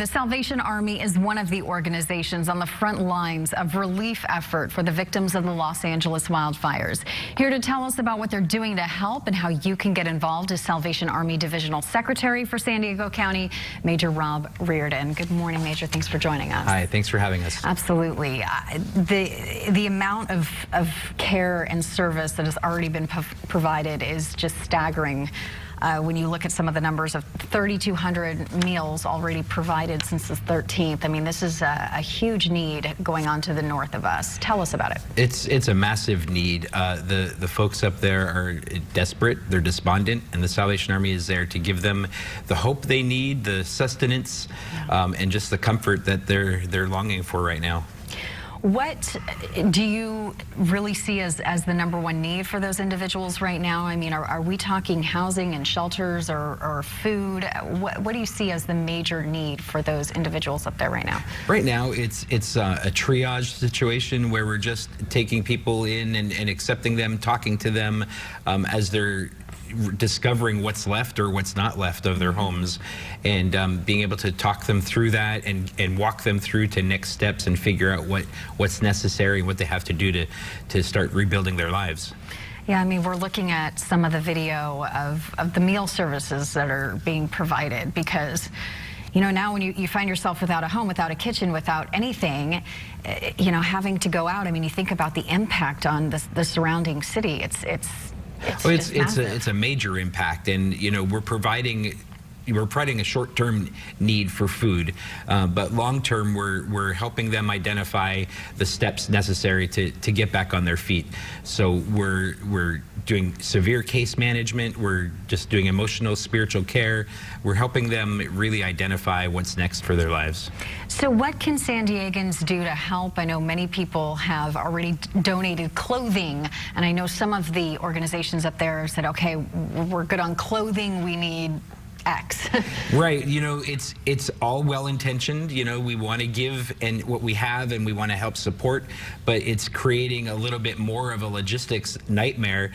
the Salvation Army is one of the organizations on the front lines of relief effort for the victims of the Los Angeles wildfires. Here to tell us about what they're doing to help and how you can get involved is Salvation Army Divisional Secretary for San Diego County, Major Rob Reardon. Good morning, Major. Thanks for joining us. Hi, thanks for having us. Absolutely. The amount of care and service that has already been provided is just staggering. When you look at some of the numbers of 3,200 meals already provided since the 13th, I mean, this is a huge need going on to the north of us. Tell us about it. It's a massive need. The folks up there are desperate, they're despondent, and the Salvation Army is there to give them the hope they need, the sustenance, and just the comfort that they're longing for right now. What do you really see as the #1 need for those individuals right now? I mean, are we talking housing and shelters or food? What do you see as the major need for those individuals up there right now? Right now, it's a triage situation where we're just taking people in and accepting them, talking to them as they're discovering what's left or what's not left of their homes, and being able to talk them through that and walk them through to next steps and figure out what's necessary and what they have to do to start rebuilding their lives. Yeah, I mean, we're looking at some of the video of the meal services that are being provided, because you know, now when you find yourself without a home, without a kitchen, without anything, you know, having to go out, I mean, you think about the impact on the surrounding city. It's a major impact, and you know, we're providing a short-term need for food, but long-term we're helping them identify the steps necessary to get back on their feet. So we're doing severe case management, we're just doing emotional, spiritual care. We're helping them really identify what's next for their lives. So what can San Diegans do to help? I know many people have already donated clothing, and I know some of the organizations up there said, okay, we're good on clothing, we need X. Right, you know, it's all well-intentioned. You know, we want to give and what we have, and we want to help support, but it's creating a little bit more of a logistics nightmare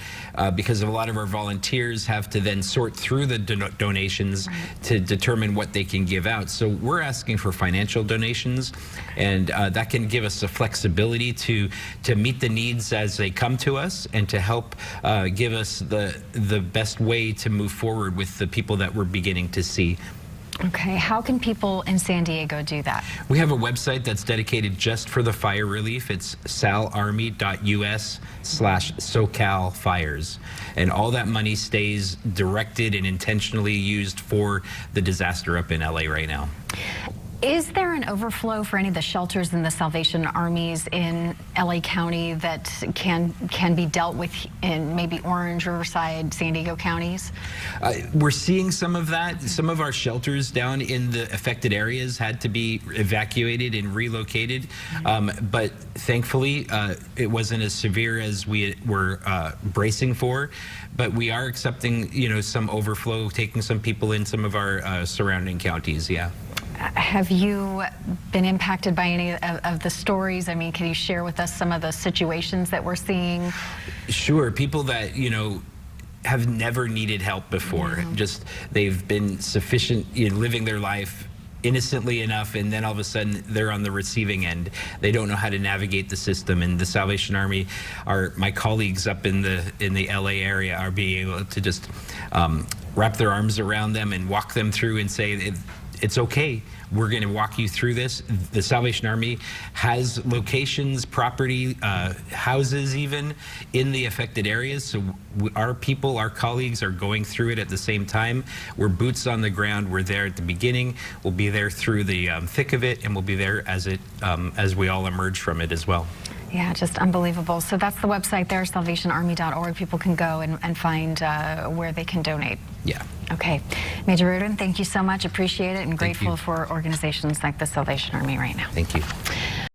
because a lot of our volunteers have to then sort through the donations to determine what they can give out. So we're asking for financial donations, and that can give us the flexibility to meet the needs as they come to us, and to help give us the best way to move forward with the people that we're beginning to see. Okay, how can people in San Diego do that? We have a website that's dedicated just for the fire relief. It's salarmy.us/SoCalFires. And all that money stays directed and intentionally used for the disaster up in LA right now. Is there an overflow for any of the shelters in the Salvation Armies in LA County that can be dealt with in maybe Orange, Riverside, San Diego counties? We're seeing some of that. Some of our shelters down in the affected areas had to be evacuated and relocated, but thankfully it wasn't as severe as we were bracing for. But we are accepting, you know, some overflow, taking some people in some of our surrounding counties. Yeah. Have you been impacted by any of the stories? I mean, can you share with us some of the situations that we're seeing? Sure. People that, you know, have never needed help before. Just they've been sufficient in living their life innocently enough, and then all of a sudden they're on the receiving end. They don't know how to navigate the system, and the Salvation Army, my colleagues up in the LA area, are being able to just wrap their arms around them and walk them through and say, it's okay. We're going to walk you through this. The Salvation Army has locations, property, houses even in the affected areas. So our people, our colleagues are going through it at the same time. We're boots on the ground. We're there at the beginning. We'll be there through the thick of it, and we'll be there as we all emerge from it as well. Yeah, just unbelievable. So that's the website there, salvationarmy.org. People can go and find where they can donate. Yeah. Okay. Major Reardon, thank you so much. Appreciate it, and grateful for organizations like the Salvation Army right now. Thank you.